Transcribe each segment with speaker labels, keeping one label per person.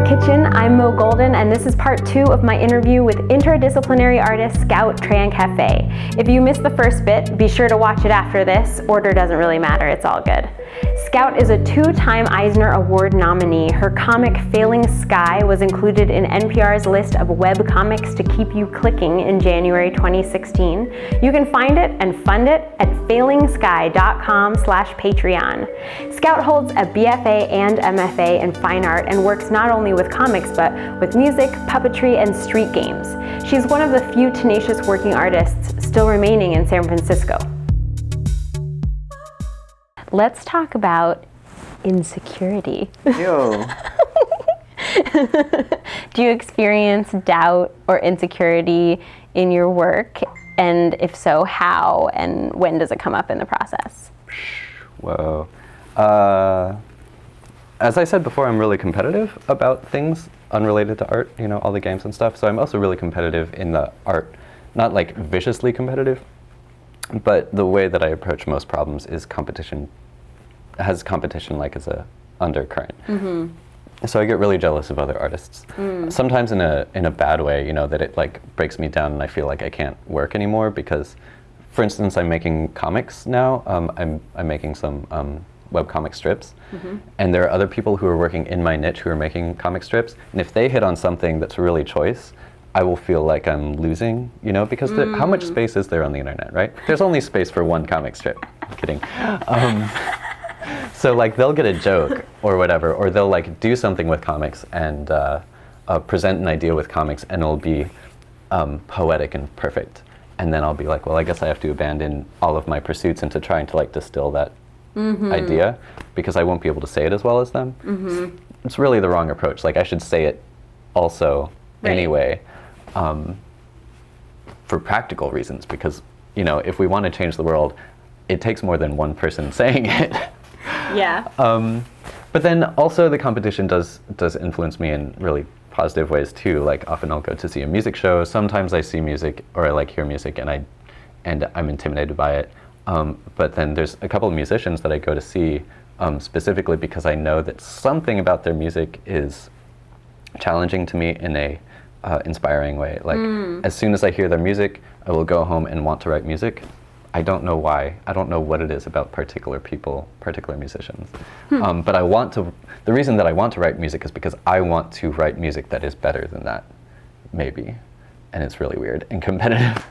Speaker 1: Art Kitchen. I'm Mo Golden, and this is part 2 of my interview with interdisciplinary artist Scout Tran Cafe. If you missed the first bit, be sure to watch it after this. Order doesn't really matter, it's all good. Scout is a 2-time Eisner Award nominee. Her comic Failing Sky was included in NPR's list of web comics to keep you clicking in January 2016. You can find it and fund it at failingsky.com/Patreon. Scout holds a BFA and MFA in fine art and works not only with comics but with music, puppetry, and street games. She's one of the few tenacious working artists still remaining in San Francisco. Let's talk about insecurity.
Speaker 2: Yo.
Speaker 1: Do you experience doubt or insecurity in your work? And if so, how and when does it come up in the process?
Speaker 2: Whoa. As I said before, I'm really competitive about things unrelated to art, you know, all the games and stuff. So I'm also really competitive in the art, not like viciously competitive, but the way that I approach most problems is competition like as a undercurrent. Mm-hmm. So I get really jealous of other artists. Sometimes in a bad way, you know, that it like breaks me down and I feel like I can't work anymore because, for instance, I'm making comics now. I'm making some webcomic strips, and there are other people who are working in my niche who are making comic strips, and if they hit on something that's really choice, I will feel like I'm losing, you know, because how much space is there on the internet, right? There's only space for one comic strip. I'm kidding. So like they'll get a joke or whatever, or they'll like do something with comics and present an idea with comics, and it'll be poetic and perfect. And then I'll be like, well, I guess I have to abandon all of my pursuits into trying to like distill that idea, because I won't be able to say it as well as them. It's really the wrong approach. Like I should say it also anyway, for practical reasons, because, you know, if we want to change the world, it takes more than one person saying it.
Speaker 1: Yeah.
Speaker 2: But then also the competition does influence me in really positive ways too. Like often I'll go to see a music show. Sometimes I see music or I like hear music and I'm intimidated by it. But then there's a couple of musicians that I go to see specifically because I know that something about their music is challenging to me in a inspiring way. Like as soon as I hear their music, I will go home and want to write music. I don't know why. I don't know what it is about particular people, particular musicians. But the reason that I want to write music is because I want to write music that is better than that, maybe. And it's really weird and competitive.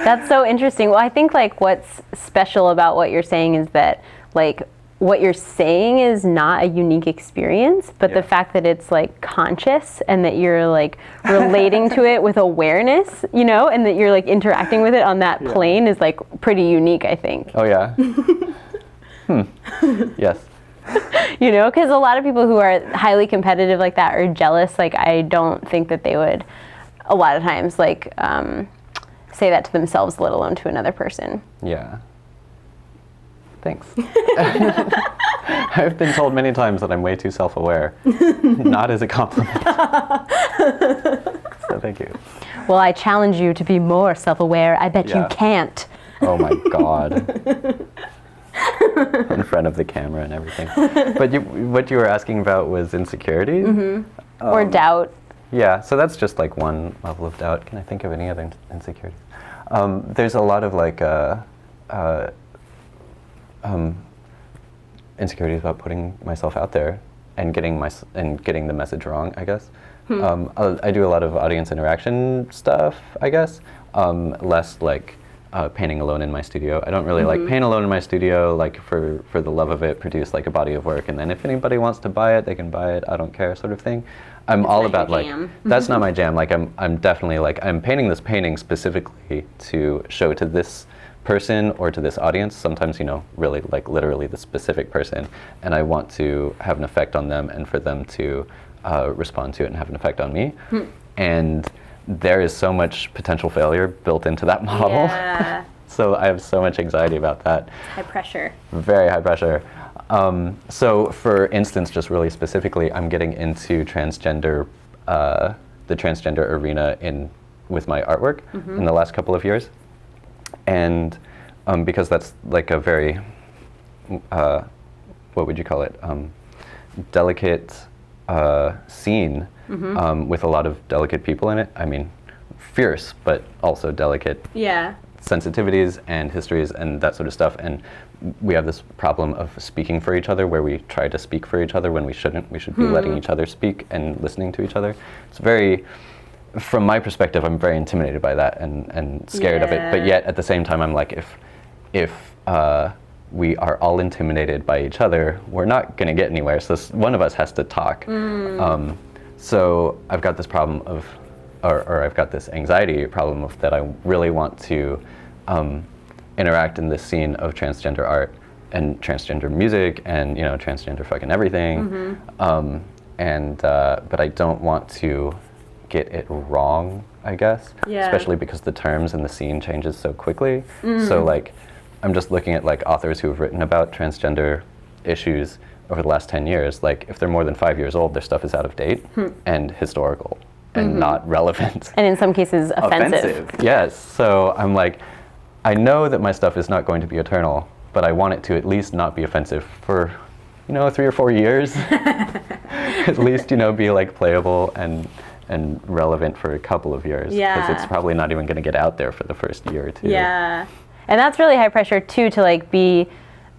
Speaker 1: That's so interesting. Well, I think like what's special about what you're saying is that like what you're saying is not a unique experience, but the fact that it's like conscious and that you're like relating to it with awareness, you know, and that you're like interacting with it on that plane is like pretty unique, I think.
Speaker 2: Oh yeah. Yes.
Speaker 1: You know, because a lot of people who are highly competitive like that or jealous, like I don't think that they would a lot of times like say that to themselves, let alone to another person.
Speaker 2: Yeah. Thanks. I've been told many times that I'm way too self-aware. Not as a compliment. So thank you.
Speaker 1: Well, I challenge you to be more self-aware. I bet you can't.
Speaker 2: Oh my God. In front of the camera and everything. But what you were asking about was insecurity?
Speaker 1: Or doubt.
Speaker 2: Yeah, so that's just like one level of doubt. Can I think of any other insecurities? There's a lot of like insecurities about putting myself out there and getting the message wrong, I guess. I do a lot of audience interaction stuff, I guess. Less like painting alone in my studio. I don't really like paint alone in my studio, like for the love of it, produce like a body of work, and then if anybody wants to buy it, they can buy it. I don't care, sort of thing. I'm all about like that's not my jam. Like I'm definitely like I'm painting this painting specifically to show to this person or to this audience, sometimes, you know, really like literally the specific person, and I want to have an effect on them and for them to respond to it and have an effect on me. And there is so much potential failure built into that model.
Speaker 1: Yeah.
Speaker 2: So I have so much anxiety about that.
Speaker 1: High pressure.
Speaker 2: Very high pressure. So for instance, just really specifically, I'm getting into the transgender arena with my artwork in the last couple of years. And because that's like a very, what would you call it, delicate scene with a lot of delicate people in it. I mean, fierce, but also delicate
Speaker 1: Yeah.
Speaker 2: sensitivities and histories and that sort of stuff. And we have this problem of speaking for each other, where we try to speak for each other when we shouldn't. We should be letting each other speak and listening to each other. It's very, from my perspective, I'm very intimidated by that and scared of it. But yet at the same time, I'm like, if we are all intimidated by each other, we're not going to get anywhere. So one of us has to talk. So I've got this problem of, or I've got this anxiety problem of that I really want to interact in this scene of transgender art and transgender music and, you know, transgender fucking everything. But I don't want to get it wrong, I guess.
Speaker 1: Yeah.
Speaker 2: Especially because the terms and the scene changes so quickly. So like, I'm just looking at like authors who have written about transgender issues over the last 10 years. Like, if they're more than 5 years old, their stuff is out of date and historical and not relevant.
Speaker 1: And in some cases, offensive.
Speaker 2: Yes. So I'm like, I know that my stuff is not going to be eternal, but I want it to at least not be offensive for, you know, 3 or 4 years. At least, you know, be like playable and relevant for a couple of years.
Speaker 1: Yeah.
Speaker 2: Because it's probably not even going to get out there for the first year or two.
Speaker 1: Yeah. And that's really high pressure too, to like be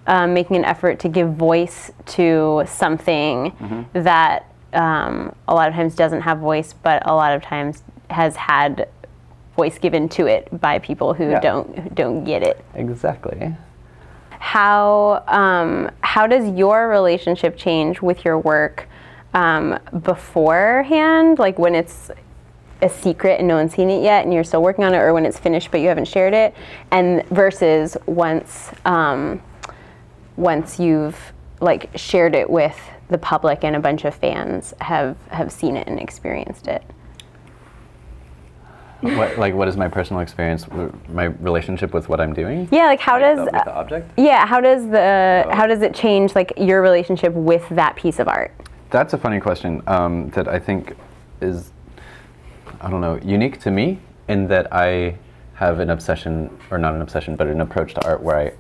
Speaker 1: making an effort to give voice to something that a lot of times doesn't have voice, but a lot of times has had voice given to it by people who don't get it.
Speaker 2: Exactly.
Speaker 1: How does your relationship change with your work beforehand, like when it's a secret and no one's seen it yet and you're still working on it, or when it's finished but you haven't shared it, and versus once you've like shared it with the public and a bunch of fans have seen it and experienced it?
Speaker 2: What is my personal experience, my relationship with what I'm doing?
Speaker 1: Yeah, like how does
Speaker 2: with the object?
Speaker 1: Yeah, how does it change like your relationship with that piece of art?
Speaker 2: That's a funny question that I think is, I don't know, unique to me, in that I have an obsession, or not an obsession, but an approach to art where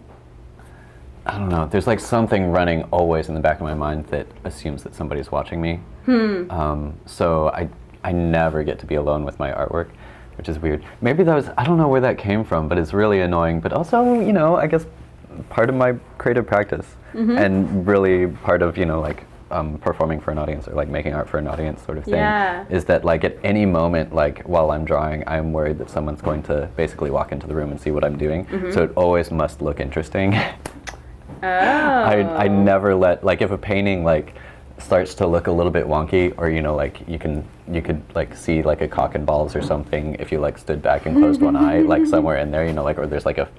Speaker 2: I don't know, there's like something running always in the back of my mind that assumes that somebody's watching me. So I never get to be alone with my artwork, which is weird. Maybe that was, I don't know where that came from, but it's really annoying. But also, you know, I guess part of my creative practice, and really part of, you know, like performing for an audience, or like making art for an audience sort of thing, is that like at any moment, like while I'm drawing, I'm worried that someone's going to basically walk into the room and see what I'm doing. So it always must look interesting. I never let, like, if a painting like starts to look a little bit wonky, or, you know, like you could like see like a cock and balls or something if you like stood back and closed one eye, like somewhere in there, you know, like, or there's like a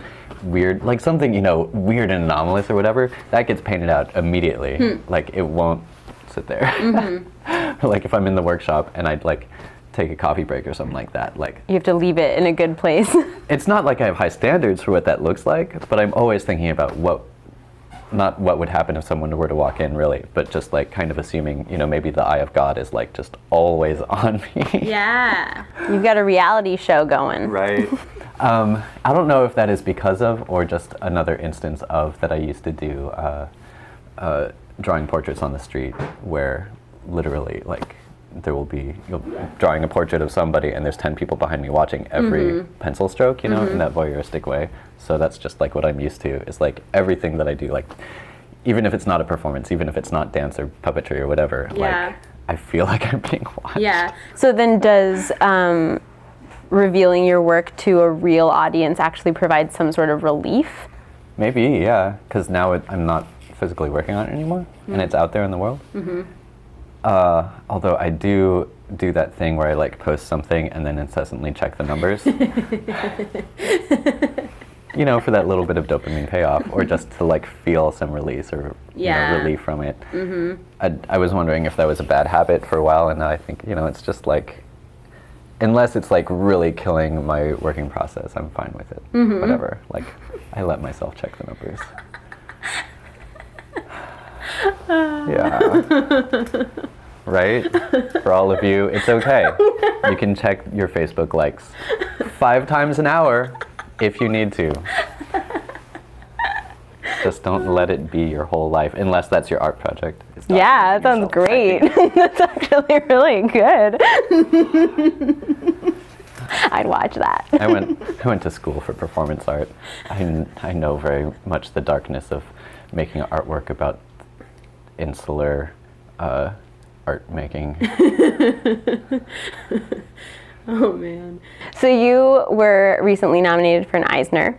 Speaker 2: weird, like something, you know, weird and anomalous or whatever, that gets painted out immediately. Like it won't sit there. Like if I'm in the workshop and I'd like take a coffee break or something like that, like
Speaker 1: You have to leave it in a good place.
Speaker 2: it's not like I have high standards for what that looks like, but I'm always thinking about not what would happen if someone were to walk in, really, but just like kind of assuming, you know, maybe the eye of God is like just always on me.
Speaker 1: Yeah. You've got a reality show going.
Speaker 2: Right. I don't know if that is because of, or just another instance of, that I used to do drawing portraits on the street, where literally like you're drawing a portrait of somebody and there's 10 people behind me watching every pencil stroke, you know, in that voyeuristic way. So that's just like what I'm used to, is like everything that I do, like even if it's not a performance, even if it's not dance or puppetry or whatever, like I feel like I'm being watched.
Speaker 1: Yeah. So then does revealing your work to a real audience actually provide some sort of relief?
Speaker 2: Maybe, yeah, because now I'm not physically working on it anymore, and it's out there in the world. Although I do that thing where I like post something and then incessantly check the numbers. You know, for that little bit of dopamine payoff, or just to like feel some release, or you know, relief from it. I was wondering if that was a bad habit for a while, and now I think, you know, it's just like, unless it's like really killing my working process, I'm fine with it. Whatever. Like, I let myself check the numbers. Yeah. Right? For all of you, it's okay. You can check your Facebook likes 5 times an hour if you need to. Just don't let it be your whole life, unless that's your art project. It's
Speaker 1: Yeah, that sounds
Speaker 2: documenting yourself
Speaker 1: great. That's actually really good. I'd watch that.
Speaker 2: I went to school for performance art. I know very much the darkness of making artwork about insular art making.
Speaker 1: Oh man. So you were recently nominated for an Eisner.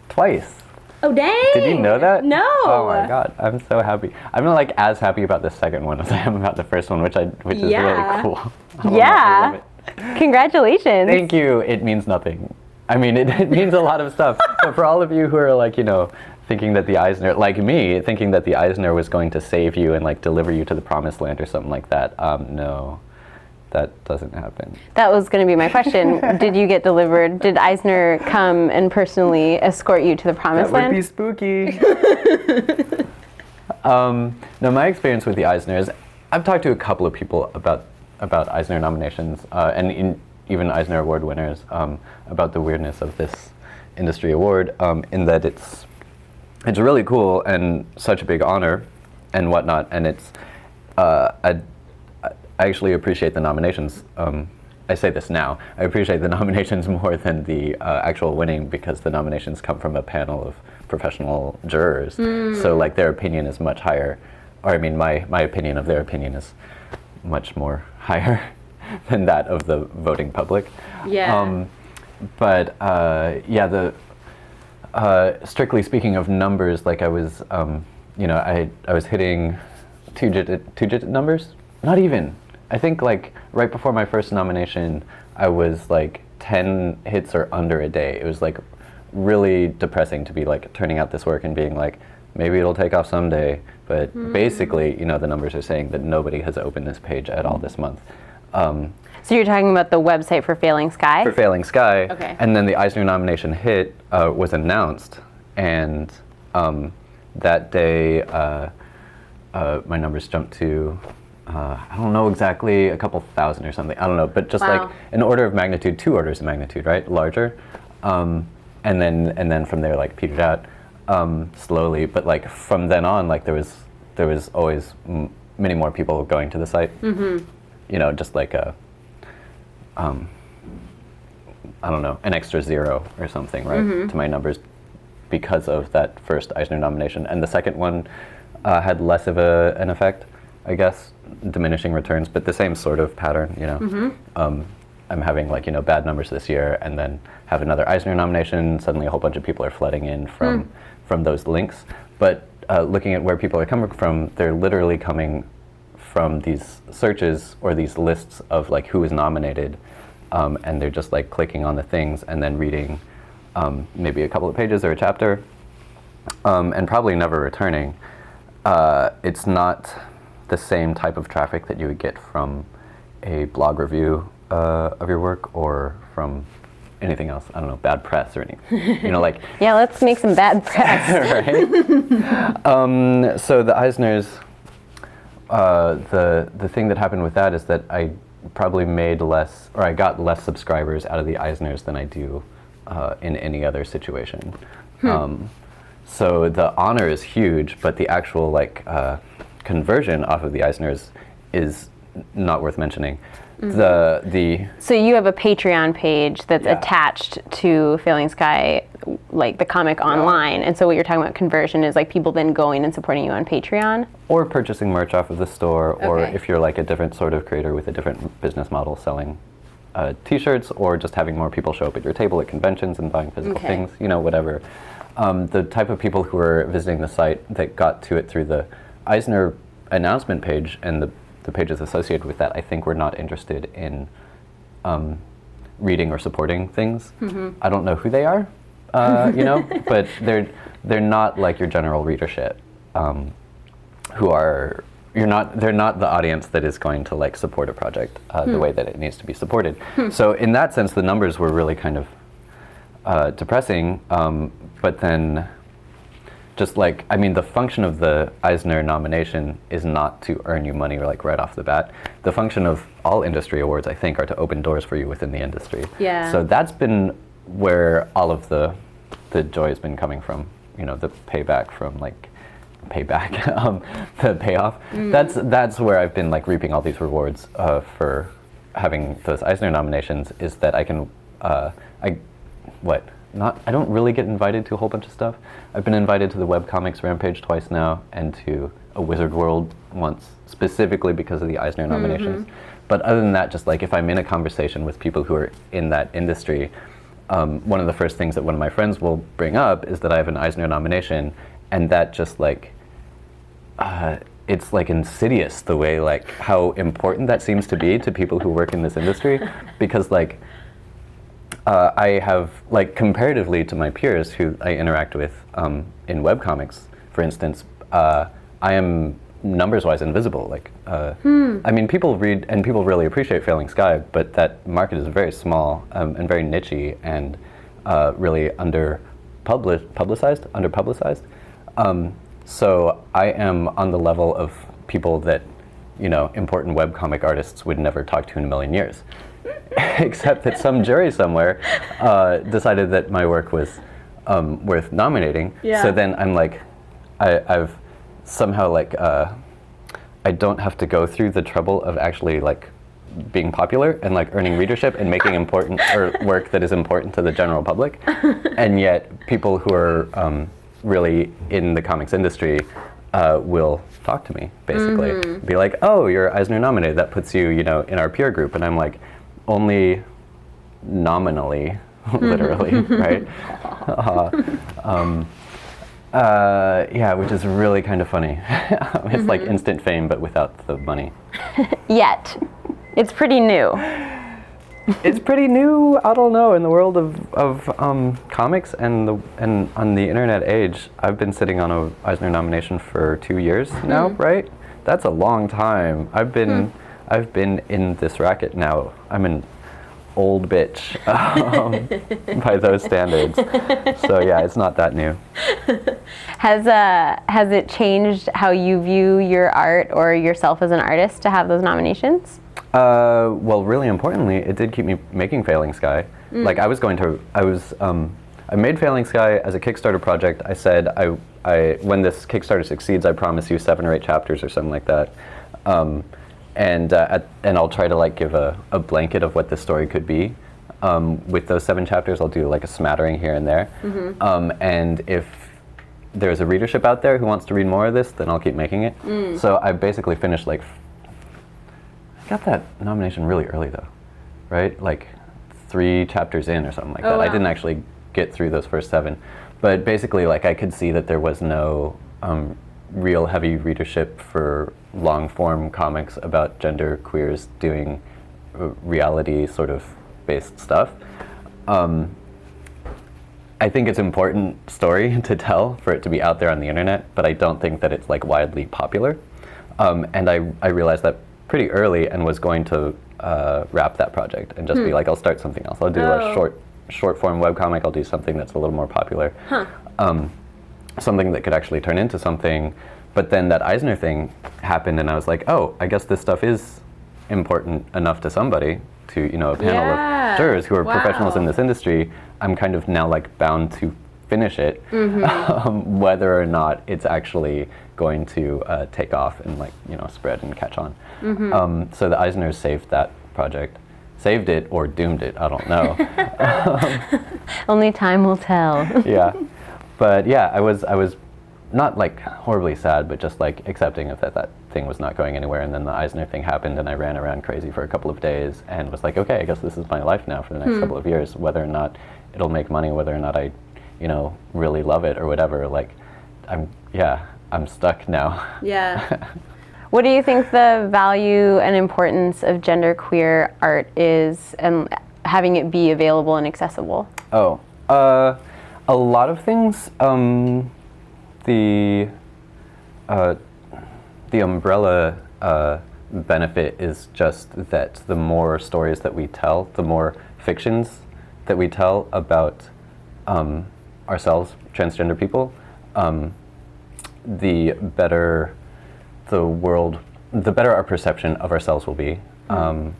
Speaker 2: Twice.
Speaker 1: Oh dang!
Speaker 2: Did you know that?
Speaker 1: No.
Speaker 2: Oh my god, I'm so happy. I'm not like as happy about the second one as I am about the first one, which is
Speaker 1: Yeah.
Speaker 2: really cool.
Speaker 1: Yeah.
Speaker 2: I love it.
Speaker 1: Congratulations.
Speaker 2: Thank you. It means nothing. I mean, it means a lot of stuff. But for all of you who are like, thinking that the Eisner, like me, thinking that the Eisner was going to save you and like deliver you to the promised land or something like that, no, that doesn't happen.
Speaker 1: That was going to be my question. Did you get delivered? Did Eisner come and personally escort you to the promised
Speaker 2: That
Speaker 1: land?
Speaker 2: would be spooky. No, my experience with the Eisner is I've talked to a couple of people about Eisner nominations and even Eisner Award winners about the weirdness of this industry award in that it's really cool and such a big honor and whatnot, and it's I actually appreciate the nominations. I say this now. I appreciate the nominations more than the actual winning because the nominations come from a panel of professional jurors. So like their opinion is much higher, or I mean my opinion of their opinion is much more higher than that of the voting public.
Speaker 1: Yeah.
Speaker 2: But yeah, the strictly speaking of numbers, like I was, I was hitting two-digit numbers. Not even. I think like right before my first nomination, I was like 10 hits or under a day. It was like really depressing to be like turning out this work and being like, maybe it'll take off someday. But basically, the numbers are saying that nobody has opened this page at all this month.
Speaker 1: So you're talking about the website for Failing Sky?
Speaker 2: For Failing Sky.
Speaker 1: Okay.
Speaker 2: And then the Eisner nomination hit was announced, and that day my numbers jumped to I don't know exactly, a couple thousand or something. I don't know, but just
Speaker 1: Wow.
Speaker 2: like an order of magnitude, 2 orders of magnitude, right? Larger, and then from there like petered out slowly. But like from then on, like there was always many more people going to the site. Just like a I don't know, an extra 0 or something, right, to my numbers because of that first Eisner nomination. And the second one had less of an effect, I guess, diminishing returns, but the same sort of pattern, I'm having like, bad numbers this year and then have another Eisner nomination, suddenly a whole bunch of people are flooding in from those links. But looking at where people are coming from, they're literally coming from these searches or these lists of like who is nominated, and they're just like clicking on the things and then reading maybe a couple of pages or a chapter, and probably never returning. It's not the same type of traffic that you would get from a blog review of your work or from anything else. I don't know, bad press or anything. Like
Speaker 1: Yeah, let's make some bad press.
Speaker 2: right. So the Eisners, the thing that happened with that is that I probably made less, or I got less subscribers out of the Eisners than I do in any other situation. So the honor is huge, but the actual like conversion off of the Eisners is not worth mentioning.
Speaker 1: So you have a Patreon page that's
Speaker 2: Yeah.
Speaker 1: attached to Failing Sky, like the comic online, and so what you're talking about conversion is like people then going and supporting you on Patreon?
Speaker 2: Or purchasing merch off of the store, or
Speaker 1: Okay.
Speaker 2: if you're like a different sort of creator with a different business model, selling t-shirts, or just having more people show up at your table at conventions and buying physical
Speaker 1: Okay.
Speaker 2: things, whatever. The type of people who are visiting the site that got to it through the Eisner announcement page and the pages associated with that, I think were not interested in reading or supporting things. I don't know who they are, but they're not like your general readership, they're not the audience that is going to like support a project the way that it needs to be supported. So in that sense, the numbers were really kind of depressing, but then just like, I mean, the function of the Eisner nomination is not to earn you money or like right off the bat. The function of all industry awards, I think, are to open doors for you within the industry.
Speaker 1: Yeah.
Speaker 2: So that's been where all of the joy has been coming from. the payback from like the payoff. That's where I've been like reaping all these rewards for having those Eisner nominations, is that I can I don't really get invited to a whole bunch of stuff. I've been invited to the webcomics Rampage twice now, and to a Wizard World once, specifically because of the Eisner nominations. But other than that, just like if I'm in a conversation with people who are in that industry, one of the first things that one of my friends will bring up is that I have an Eisner nomination, and that just like, it's like insidious the way like how important that seems to be to people who work in this industry, because like I have, like, comparatively to my peers who I interact with in webcomics, for instance, I am numbers-wise invisible. Like, I mean, people read and people really appreciate Failing Sky, but that market is very small and very niche-y and really underpublicized. So I am on the level of people that, important webcomic artists would never talk to in a million years. Except that some jury somewhere decided that my work was worth nominating.
Speaker 1: Yeah.
Speaker 2: So then I'm like, I've somehow like, I don't have to go through the trouble of actually like being popular and like earning readership and making important work that is important to the general public. And yet people who are really in the comics industry will talk to me, basically. Be like, oh, you're Eisner nominated. That puts you, in our peer group. And I'm like, only nominally, literally, right? Yeah, which is really kind of funny. It's like instant fame, but without the money.
Speaker 1: Yet. It's pretty new.
Speaker 2: It's pretty new, I don't know, in the world of comics and on the internet age. I've been sitting on a Eisner nomination for 2 years now, right? That's a long time. I've been in this racket now. I'm an old bitch by those standards. So yeah, it's not that new.
Speaker 1: Has it changed how you view your art or yourself as an artist to have those nominations?
Speaker 2: Well, really importantly, it did keep me making Failing Sky. Like I made Failing Sky as a Kickstarter project. I said, when this Kickstarter succeeds, I promise you 7 or 8 chapters or something like that. And I'll try to like give a blanket of what this story could be. With those 7 chapters, I'll do like a smattering here and there. And if there's a readership out there who wants to read more of this, then I'll keep making it. So I basically finished like, I got that nomination really early though, right? Like 3 chapters in or something like that.
Speaker 1: Wow.
Speaker 2: I didn't actually get through those first 7. But basically like I could see that there was no real heavy readership for long form comics about gender queers doing reality sort of based stuff. I think it's an important story to tell for it to be out there on the internet, but I don't think that it's like widely popular. And I realized that pretty early and was going to wrap that project and just be like, I'll start something else. I'll do a short form webcomic. I'll do something that's a little more popular. Something that could actually turn into something. But then that Eisner thing happened and I was like, oh, I guess this stuff is important enough to somebody, to, a panel of jurors who are professionals in this industry. I'm kind of now like bound to finish it, whether or not it's actually going to take off and like, spread and catch on. So the Eisners saved that project. Saved it or doomed it, I don't know.
Speaker 1: Only time will tell.
Speaker 2: Yeah. But yeah, I was not like horribly sad, but just like accepting of that thing was not going anywhere. And then the Eisner thing happened and I ran around crazy for a couple of days and was like, okay, I guess this is my life now for the next couple of years, whether or not it'll make money, whether or not I, really love it or whatever. Like, I'm stuck now. Yeah.
Speaker 1: What do you think the value and importance of genderqueer art is, and having it be available and accessible?
Speaker 2: Oh, a lot of things. The umbrella benefit is just that the more stories that we tell, the more fictions that we tell about ourselves, transgender people, the better our perception of ourselves will be. I'm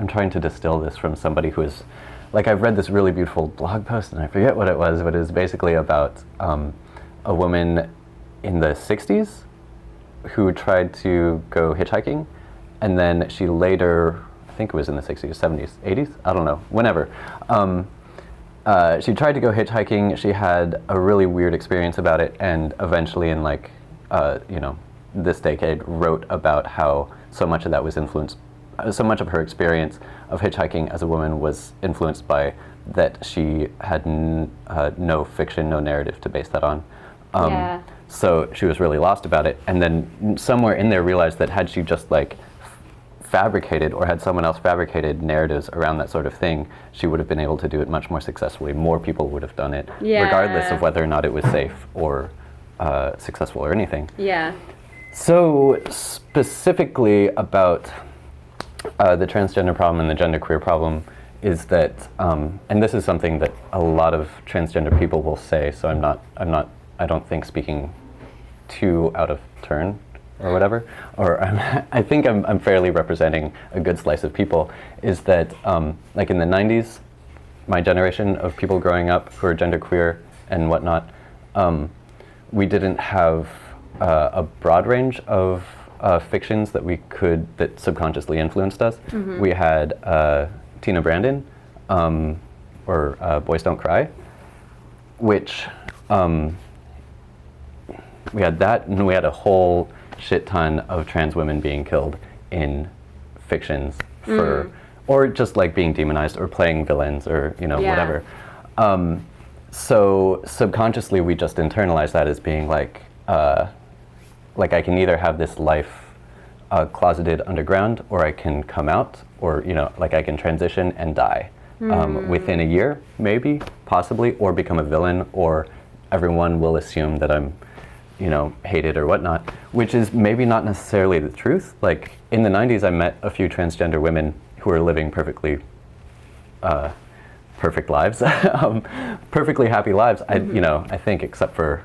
Speaker 2: trying to distill this from somebody who is like I've read this really beautiful blog post, and I forget what it was, but it was basically about a woman in the 60s who tried to go hitchhiking, and then she later, I think it was in the 60s, 70s, 80s, I don't know, whenever. She tried to go hitchhiking. She had a really weird experience about it, and eventually in like, this decade wrote about how so much of that was influenced, so much of her experience of hitchhiking as a woman was influenced by that she had no fiction, no narrative to base that on.
Speaker 1: Yeah.
Speaker 2: So she was really lost about it, and then somewhere in there realized that had she just like fabricated, or had someone else fabricated narratives around that sort of thing, she would have been able to do it much more successfully. More people would have done it, regardless of whether or not it was safe or successful or anything.
Speaker 1: Yeah.
Speaker 2: So specifically about the transgender problem and the genderqueer problem is that, and this is something that a lot of transgender people will say, so I don't think speaking too out of turn or whatever, or I think I'm fairly representing a good slice of people, is that like in the 90s, my generation of people growing up who are genderqueer and whatnot, we didn't have a broad range of fictions that subconsciously influenced us. Mm-hmm. We had Tina Brandon, or Boys Don't Cry, which we had that, and we had a whole shit ton of trans women being killed in fictions for, or just like being demonized or playing villains or whatever. So subconsciously we just internalize that as being like I can either have this life closeted underground, or I can come out, or like I can transition and die within a year, maybe, possibly, or become a villain, or everyone will assume that I'm hated or whatnot, which is maybe not necessarily the truth. Like in the 90s, I met a few transgender women who were living perfectly perfect lives, perfectly happy lives. I think, except for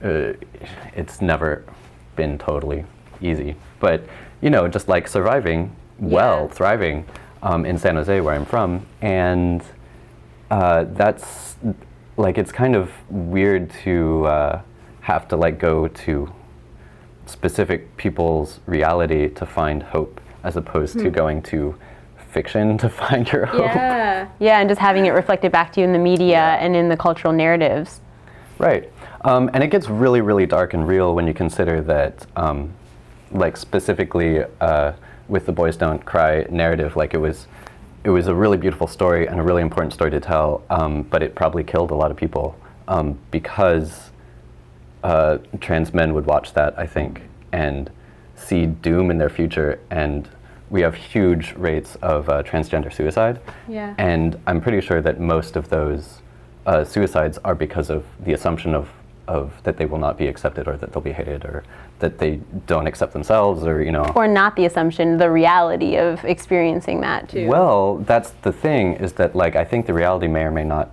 Speaker 2: it's never been totally easy, but just like surviving thriving in San Jose, where I'm from, and that's like, it's kind of weird to have to like go to specific people's reality to find hope, as opposed to going to fiction to find your hope.
Speaker 1: Yeah, and just having it reflected back to you in the media and in the cultural narratives.
Speaker 2: Right. And it gets really, really dark and real when you consider that, like specifically with the Boys Don't Cry narrative, like it was a really beautiful story and a really important story to tell, but it probably killed a lot of people because trans men would watch that, I think, and see doom in their future. And we have huge rates of transgender suicide.
Speaker 1: Yeah.
Speaker 2: And I'm pretty sure that most of those suicides are because of the assumption of that they will not be accepted, or that they'll be hated, or that they don't accept themselves, or
Speaker 1: Or not the assumption, the reality of experiencing that too.
Speaker 2: Well, that's the thing, is that like I think the reality may or may not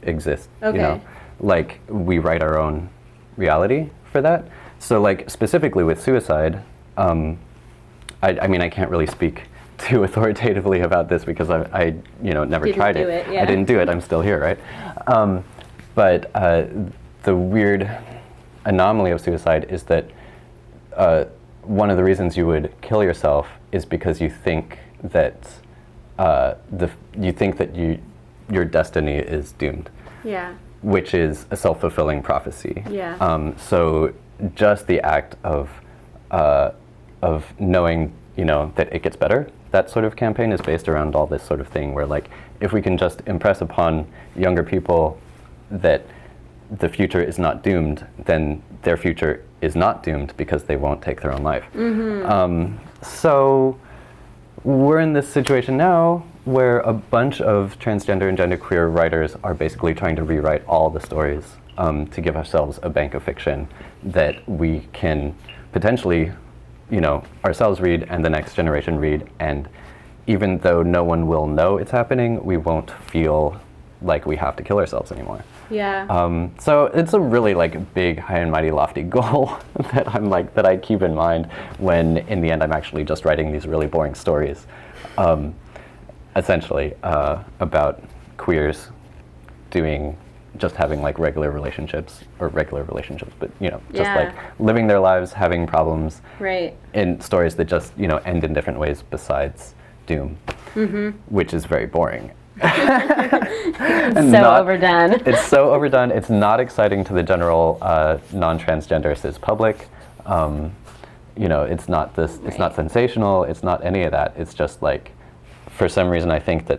Speaker 2: exist.
Speaker 1: Okay.
Speaker 2: Like we write our own reality for that. So like specifically with suicide, I mean I can't really speak too authoritatively about this because I never tried it. I didn't do it. I'm still here, right? But the weird anomaly of suicide is that one of the reasons you would kill yourself is because you think that your destiny is doomed.
Speaker 1: Yeah.
Speaker 2: Which is a self-fulfilling prophecy.
Speaker 1: Yeah.
Speaker 2: So just the act of knowing, that it gets better, that sort of campaign is based around all this sort of thing where, like, if we can just impress upon younger people that the future is not doomed, then their future is not doomed because they won't take their own life. Mm-hmm. So we're in this situation now where a bunch of transgender and genderqueer writers are basically trying to rewrite all the stories to give ourselves a bank of fiction that we can potentially, ourselves read and the next generation read. And even though no one will know it's happening, we won't feel like we have to kill ourselves anymore.
Speaker 1: Yeah.
Speaker 2: So it's a really like big, high and mighty, lofty goal that I keep in mind when in the end I'm actually just writing these really boring stories. essentially about queers just having like regular relationships, but just
Speaker 1: Yeah.
Speaker 2: like living their lives, having problems,
Speaker 1: Right.
Speaker 2: in stories that just end in different ways besides doom, which is very boring. And
Speaker 1: So overdone.
Speaker 2: It's so overdone. It's not exciting to the general non-transgender cis public. It's not this. It's not sensational. It's not any of that. It's just like, for some reason, I think that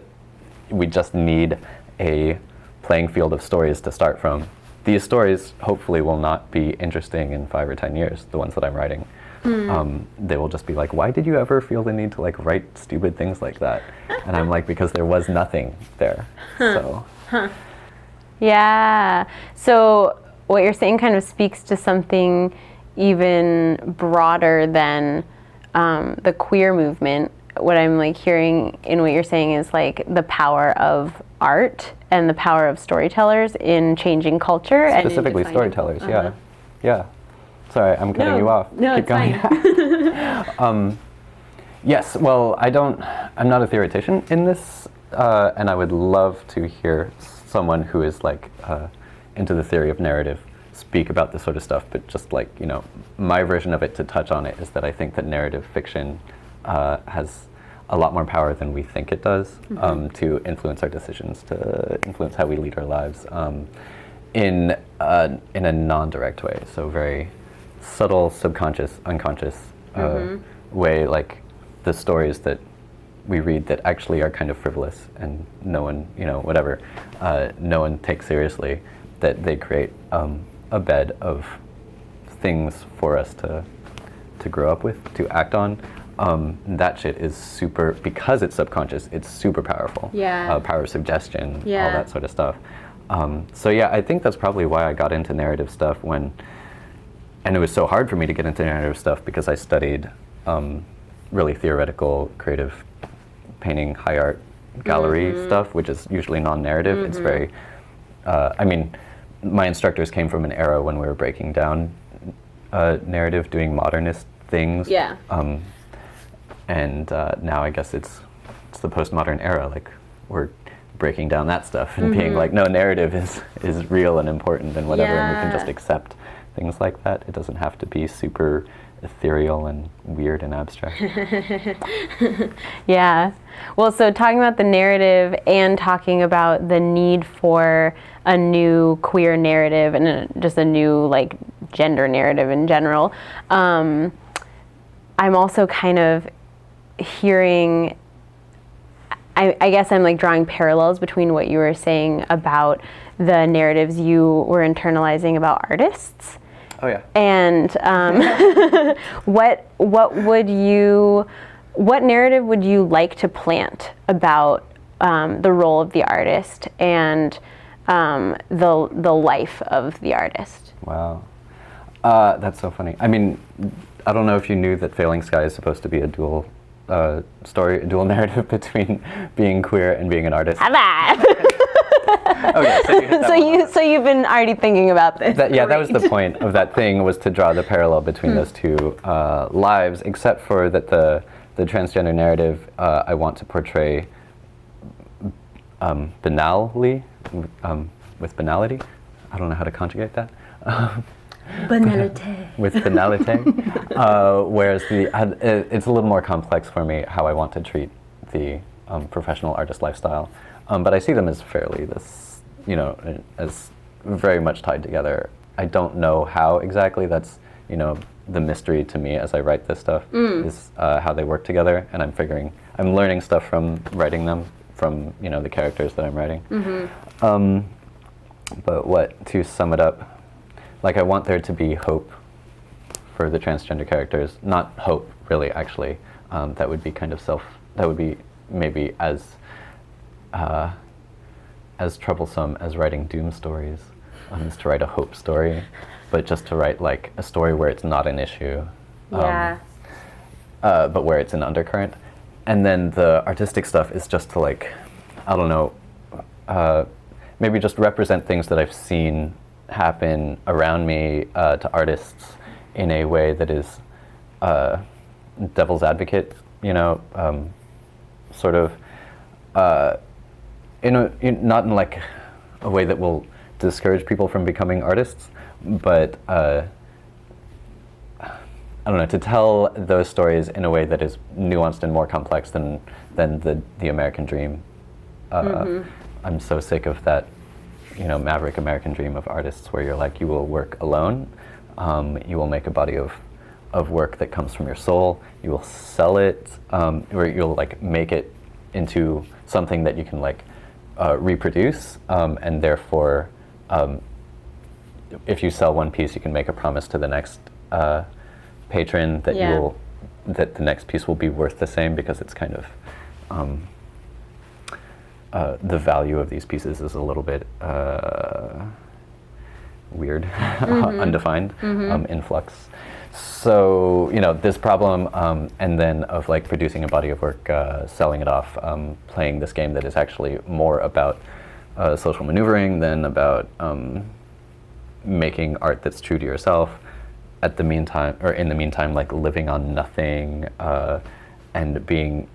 Speaker 2: we just need a playing field of stories to start from. These stories hopefully will not be interesting in 5 or 10 years, the ones that I'm writing. They will just be like, why did you ever feel the need to like write stupid things like that? And I'm like, because there was nothing there. So.
Speaker 1: Yeah. So what you're saying kind of speaks to something even broader than the queer movement. What I'm like hearing in what you're saying is like the power of art and the power of storytellers in changing culture.
Speaker 2: Specifically
Speaker 1: and
Speaker 2: storytellers, yeah. Sorry, I'm cutting you off.
Speaker 1: No,
Speaker 2: Keep
Speaker 1: it's
Speaker 2: going.
Speaker 1: fine.
Speaker 2: Yes, well, I'm not a theoretician in this, and I would love to hear someone who is like into the theory of narrative speak about this sort of stuff, but just like, my version of it to touch on it is that I think that narrative fiction has a lot more power than we think it does to influence our decisions, to influence how we lead our lives in a non-direct way. So very subtle, subconscious, unconscious way, like the stories that we read that actually are kind of frivolous and no one, no one takes seriously, that they create a bed of things for us to grow up with, to act on. That shit is super, because it's subconscious, it's super powerful.
Speaker 1: Yeah.
Speaker 2: Power of suggestion,
Speaker 1: Yeah.
Speaker 2: all that sort of stuff. So yeah, I think that's probably why I got into narrative stuff and it was so hard for me to get into narrative stuff because I studied really theoretical, creative painting, high art, gallery stuff, which is usually non-narrative. It's very, my instructors came from an era when we were breaking down narrative, doing modernist things.
Speaker 1: Yeah.
Speaker 2: And now I guess it's the postmodern era. Like we're breaking down that stuff and being like, no, narrative is real and important and whatever, and we can just accept things like that. It doesn't have to be super ethereal and weird and abstract.
Speaker 1: Yeah. Well, so talking about the narrative and talking about the need for a new queer narrative and just a new like gender narrative in general, I'm also kind of hearing, I guess I'm like drawing parallels between what you were saying about the narratives you were internalizing about artists.
Speaker 2: Oh yeah.
Speaker 1: And what narrative would you like to plant about the role of the artist and the life of the artist?
Speaker 2: Wow. That's so funny. I mean, I don't know if you knew that Failing Sky is supposed to be a dual dual narrative between being queer and being an artist. Okay, so you hit that
Speaker 1: So you've been already thinking about this.
Speaker 2: That was the point of that thing, was to draw the parallel between those two lives, except for that the transgender narrative I want to portray banally, with banality. I don't know how to conjugate that.
Speaker 1: Banality.
Speaker 2: With banality. Whereas it's a little more complex for me how I want to treat the professional artist lifestyle. But I see them as fairly as very much tied together. I don't know how exactly. That's, the mystery to me as I write this stuff is how they work together, and I'm learning stuff from writing them, from, the characters that I'm writing. But to sum it up, like I want there to be hope for the transgender characters. Not hope, really, actually. That would be kind of that would be maybe as troublesome as writing doom stories, is to write a hope story, but just to write like a story where it's not an issue, but where it's an undercurrent. And then the artistic stuff is just to like, I don't know, maybe just represent things that I've seen happen around me to artists in a way that is devil's advocate, sort of. not in like a way that will discourage people from becoming artists, but I don't know, to tell those stories in a way that is nuanced and more complex than the American dream. I'm so sick of that, maverick American dream of artists where you're like, you will work alone, you will make a body of work that comes from your soul, you will sell it, or you'll like make it into something that you can like reproduce, and therefore if you sell one piece, you can make a promise to the next patron that that the next piece will be worth the same, because it's kind of the value of these pieces is a little bit weird, undefined, in flux. So this problem, and then of like producing a body of work, selling it off, playing this game that is actually more about social maneuvering than about making art that's true to yourself. In the meantime, like living on nothing, and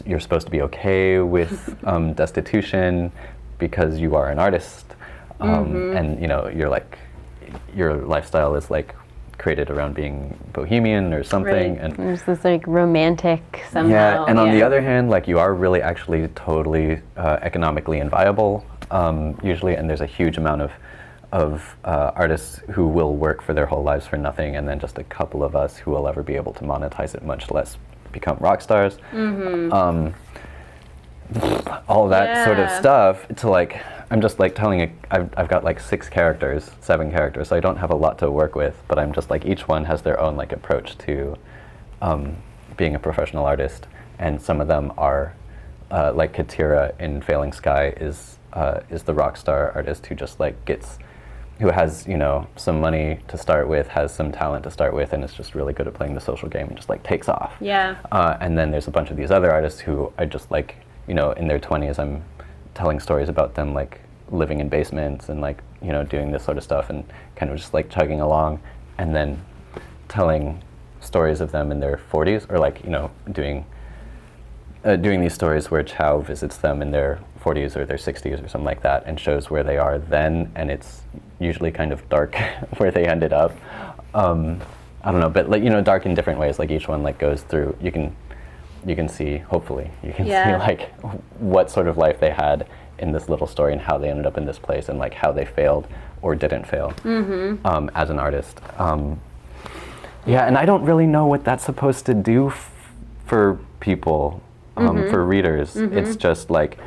Speaker 2: you're supposed to be okay with destitution because you are an artist, and you're like, your lifestyle is like created around being bohemian or something,
Speaker 1: and there's this like romantic somehow.
Speaker 2: Yeah, and on the other hand, like you are really actually totally economically inviolable, usually, and there's a huge amount of artists who will work for their whole lives for nothing, and then just a couple of us who will ever be able to monetize it, much less become rock stars. All that sort of stuff, to like, I'm just like I've got like 7 characters, so I don't have a lot to work with, but I'm just like, each one has their own like approach to being a professional artist, and some of them are like Katira in Failing Sky is the rock star artist who just like who has some money to start with, has some talent to start with, and is just really good at playing the social game and just like takes off. And then there's a bunch of these other artists who I just like, in their 20s, I'm telling stories about them like living in basements and like doing this sort of stuff, and kind of just like chugging along, and then telling stories of them in their 40s, or like doing these stories where Chow visits them in their 40s or their 60s or something like that, and shows where they are then, and it's usually kind of dark where they ended up. I don't know, but like dark in different ways. Like each one like goes through. You can see, hopefully, see like what sort of life they had in this little story, and how they ended up in this place, and like how they failed or didn't fail as an artist. And I don't really know what that's supposed to do for people. For readers, it's just like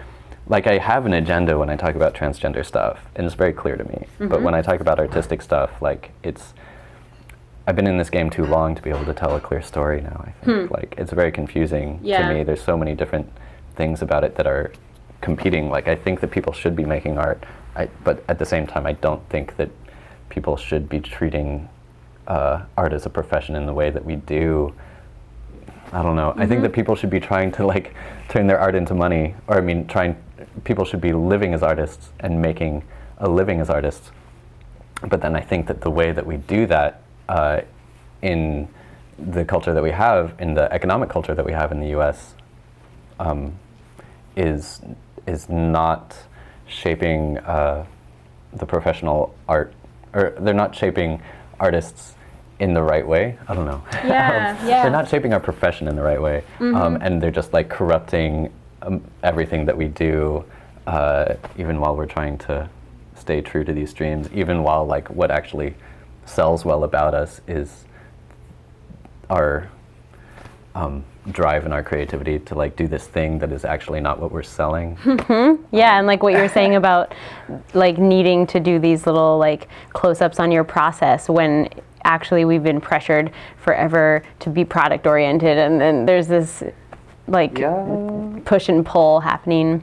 Speaker 2: I have an agenda when I talk about transgender stuff, and it's very clear to me. But when I talk about artistic stuff, like I've been in this game too long to be able to tell a clear story now, I think. Like, it's very confusing to me. There's so many different things about it that are competing. Like, I think that people should be making art, but at the same time, I don't think that people should be treating art as a profession in the way that we do. I don't know. I think that people should be trying to like turn their art into money, or people should be living as artists and making a living as artists. But then I think that the way that we do that in the culture that we have, in the economic culture that we have in the U.S., is not shaping the professional art, or they're not shaping artists in the right way. I don't know. They're not shaping our profession in the right way, and they're just like corrupting everything that we do, even while we're trying to stay true to these dreams, even while like what actually sells well about us is our drive and our creativity to like do this thing that is actually not what we're selling.
Speaker 1: And like what you were saying about like needing to do these little like close-ups on your process, when actually we've been pressured forever to be product oriented, and then there's this like push and pull happening.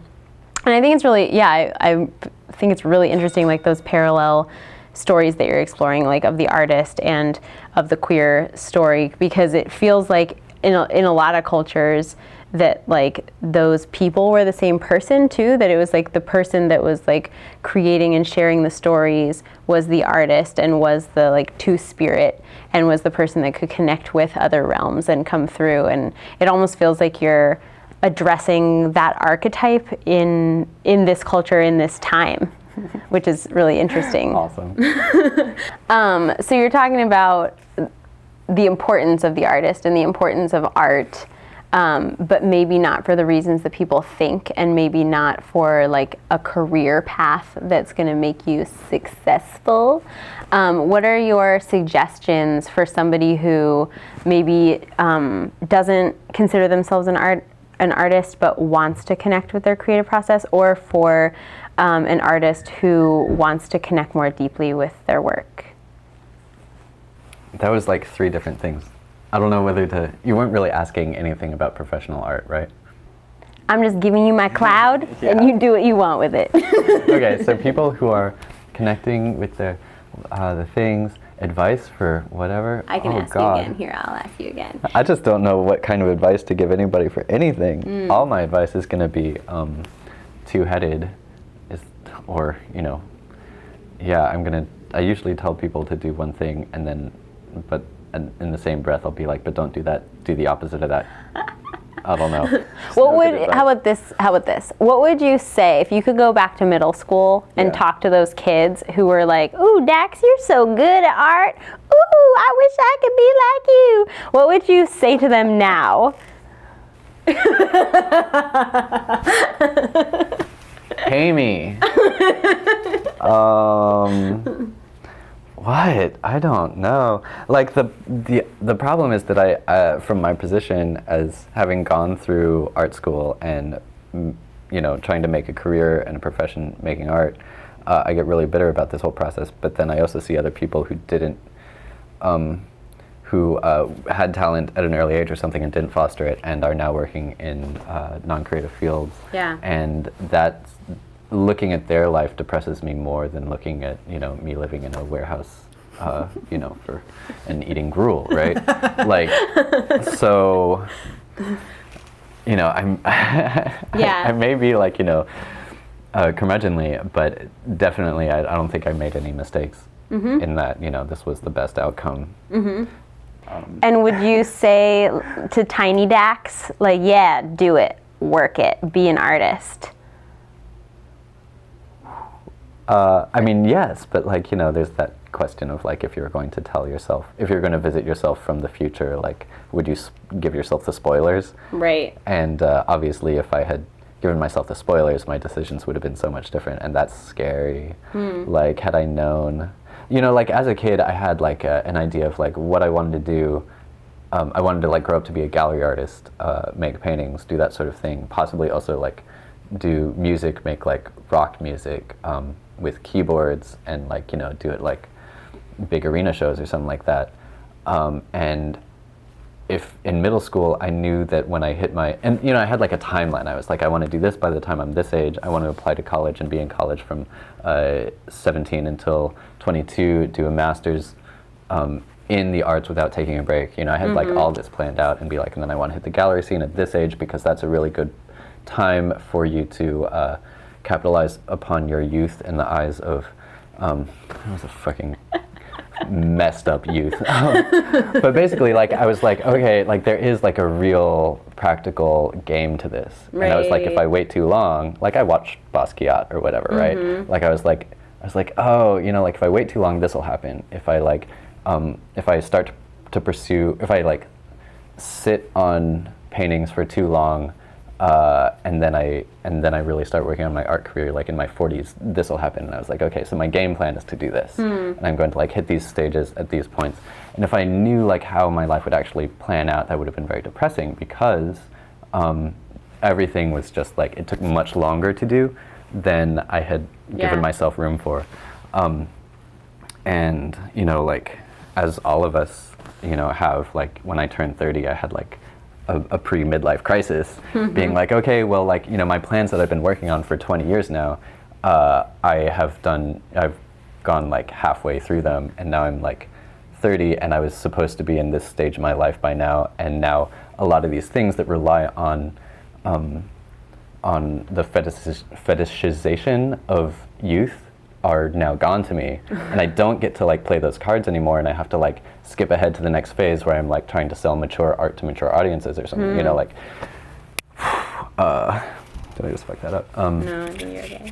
Speaker 1: And I think it's really, I think it's really interesting, like those parallel stories that you're exploring, like of the artist and of the queer story, because it feels like in a lot of cultures that like those people were the same person too, that it was like the person that was like creating and sharing the stories was the artist, and was the like two-spirit, and was the person that could connect with other realms and come through. And it almost feels like you're addressing that archetype in this culture, in this time, which is really interesting.
Speaker 2: Awesome.
Speaker 1: So you're talking about the importance of the artist and the importance of art, but maybe not for the reasons that people think, and maybe not for like a career path that's going to make you successful. What are your suggestions for somebody who maybe doesn't consider themselves an artist but wants to connect with their creative process, or for an artist who wants to connect more deeply with their work?
Speaker 2: That was like 3 different things. I don't know whether to, you weren't really asking anything about professional art, right?
Speaker 1: I'm just giving you my cloud,
Speaker 2: Yeah.
Speaker 1: and you do what you want with it.
Speaker 2: Okay, so people who are connecting with their, the things, advice for whatever.
Speaker 1: I can
Speaker 2: oh,
Speaker 1: ask
Speaker 2: God.
Speaker 1: you again. Here, I'll ask you again.
Speaker 2: I just don't know what kind of advice to give anybody for anything. All my advice is going to be two-headed, or, you know, yeah, I usually tell people to do one thing, and then, but in the same breath, I'll be like, but don't do that, do the opposite of that. I don't know.
Speaker 1: How about this? What would you say if you could go back to middle school and talk to those kids who were like, "Ooh, Dax, you're so good at art. Ooh, I wish I could be like you." What would you say to them now?
Speaker 2: Pay me. What? I don't know. Like the problem is that I, from my position as having gone through art school and you know, trying to make a career and a profession making art, I get really bitter about this whole process. But then I also see other people who didn't, who had talent at an early age or something and didn't foster it, and are now working in non-creative fields.
Speaker 1: Yeah.
Speaker 2: And that's, looking at their life depresses me more than looking at, you know, me living in a warehouse, you know, and eating gruel, right? Like, so, you know, I may be like, you know, curmudgeonly, but definitely I don't think I made any mistakes in that, you know, this was the best outcome.
Speaker 1: And would you say to tiny Dax, like, yeah, do it, work it, be an artist?
Speaker 2: I mean, yes, but like, you know, there's that question of like, if you're going to tell yourself, if you're going to visit yourself from the future, like, would you give yourself the spoilers?
Speaker 1: Right.
Speaker 2: And obviously, if I had given myself the spoilers, my decisions would have been so much different, and that's scary. Like, had I known, you know, like as a kid, I had like an idea of like what I wanted to do. I wanted to like grow up to be a gallery artist, make paintings, do that sort of thing, possibly also like do music, make like rock music, with keyboards, and like, you know, do it like big arena shows or something like that. And if in middle school I knew that when I hit my, and you know, I had like a timeline. I was like, I want to do this by the time I'm this age. I want to apply to college and be in college from 17 until 22, do a master's in the arts without taking a break. You know, I had like all this planned out, and be like, and then I want to hit the gallery scene at this age because that's a really good time for you to capitalize upon your youth in the eyes of, I was a fucking messed up youth. But basically, like, I was like, okay, like there is like a real practical game to this.
Speaker 1: Right.
Speaker 2: And I was like, if I wait too long, like I watched Basquiat or whatever, right? Like I was like, oh, you know, like if I wait too long, this will happen. If I like, if I start to pursue, if I like sit on paintings for too long, and then I really start working on my art career, like in my 40s, this will happen. And I was like, okay, so my game plan is to do this, and I'm going to like hit these stages at these points. And if I knew like how my life would actually plan out, that would have been very depressing, because everything was just like, it took much longer to do than I had given myself room for. And you know, like as all of us, you know, have, like when I turned 30, I had like a pre-midlife crisis, being like, okay, well, like, you know, my plans that I've been working on for 20 years now, I've gone like halfway through them, and now I'm like 30, and I was supposed to be in this stage of my life by now, and now a lot of these things that rely on the fetishization of youth are now gone to me, and I don't get to like play those cards anymore, and I have to like skip ahead to the next phase where I'm like trying to sell mature art to mature audiences or something, you know, like, Did I just fuck that up?
Speaker 1: No, I think you're okay.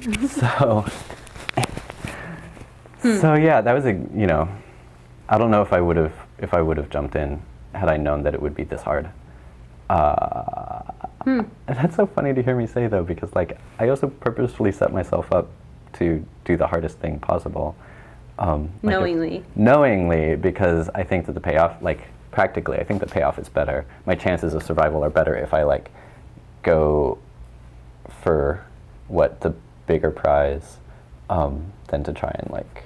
Speaker 2: So yeah, that was I don't know if I would have jumped in had I known that it would be this hard. That's so funny to hear me say though, because like I also purposefully set myself up to do the hardest thing possible. Knowingly, because I think that the payoff, like practically, I think the payoff is better. My chances of survival are better if I like go for the bigger prize than to try and like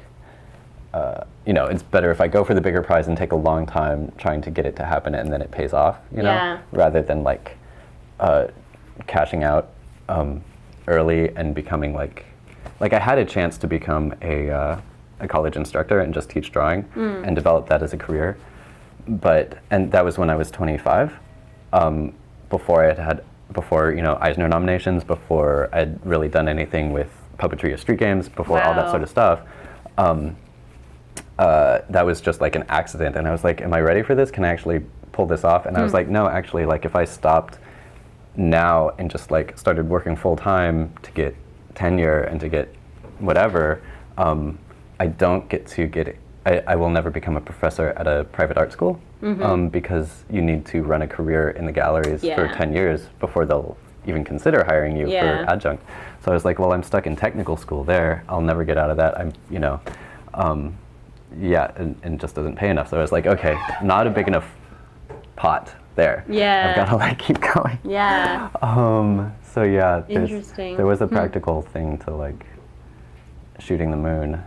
Speaker 2: it's better if I go for the bigger prize and take a long time trying to get it to happen and then it pays off, rather than like cashing out early and becoming like I had a chance to become a college instructor and just teach drawing and develop that as a career, and that was when I was 25, before Eisner nominations, before I'd really done anything with puppetry or street games, before all that sort of stuff. That was just like an accident, and I was like, am I ready for this? Can I actually pull this off? And I was like, no, actually, like if I stopped now and just like started working full time to get tenure and to get whatever, I don't get to get I will never become a professor at a private art school, because you need to run a career in the galleries for 10 years before they'll even consider hiring you for adjunct. So I was like, well, I'm stuck in technical school there. I'll never get out of that. I'm, and it just doesn't pay enough. So I was like, okay, not a big enough pot there.
Speaker 1: Yeah.
Speaker 2: I've got to like keep going.
Speaker 1: Yeah.
Speaker 2: So yeah,
Speaker 1: interesting.
Speaker 2: There was a practical thing to like shooting the moon.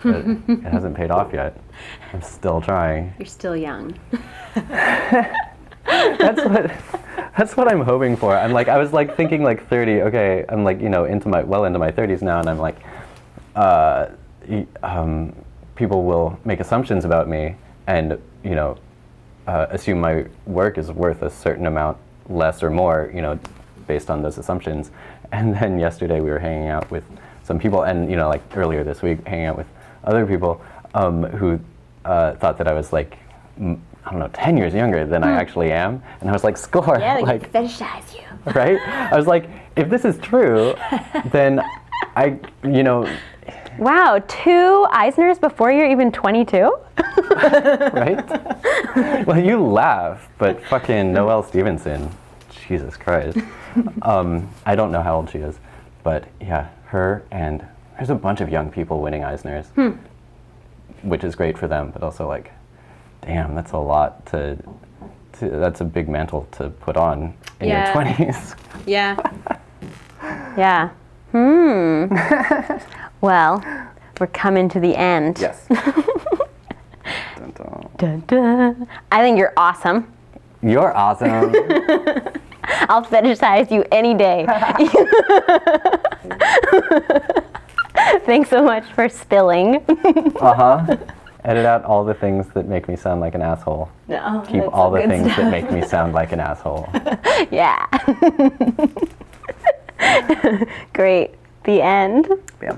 Speaker 2: But it hasn't paid off yet. I'm still trying.
Speaker 1: You're still young.
Speaker 2: That's what I'm hoping for. I'm like, I was like thinking like 30. Okay, I'm like into my 30s now, and I'm like, people will make assumptions about me, and assume my work is worth a certain amount less or more, based on those assumptions. And then yesterday we were hanging out with some people, and like earlier this week, hanging out with other people who thought that I was like, I don't know, 10 years younger than I actually am. And I was like, score.
Speaker 1: Yeah,
Speaker 2: like
Speaker 1: fetishize you.
Speaker 2: Right? I was like, if this is true, then
Speaker 1: Wow, 2 Eisners before you're even 22?
Speaker 2: Right? Well, you laugh, but fucking Noelle Stevenson, Jesus Christ. I don't know how old she is, but yeah, her, and there's a bunch of young people winning Eisners, which is great for them, but also like, damn, that's a lot that's a big mantle to put on in your 20s.
Speaker 1: Yeah. Yeah. Well, we're coming to the end.
Speaker 2: Yes. Dun, dun.
Speaker 1: Dun, dun. I think you're awesome.
Speaker 2: You're awesome.
Speaker 1: I'll fetishize you any day. Thanks so much for spilling.
Speaker 2: Edit out all the things that make me sound like an asshole.
Speaker 1: No,
Speaker 2: keep all the things that make me sound like an asshole.
Speaker 1: Yeah. Great. The end.
Speaker 2: Yeah.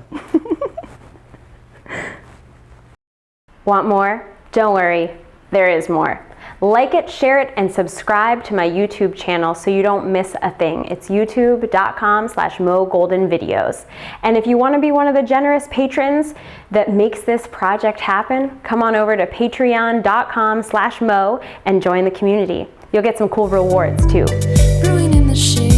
Speaker 1: Want more? Don't worry, there is more. Like it, share it, and subscribe to my YouTube channel so you don't miss a thing. It's youtube.com/MoGoldenVideos. And if you want to be one of the generous patrons that makes this project happen, come on over to patreon.com/Mo and join the community. You'll get some cool rewards too.
Speaker 3: Brewing in the shade.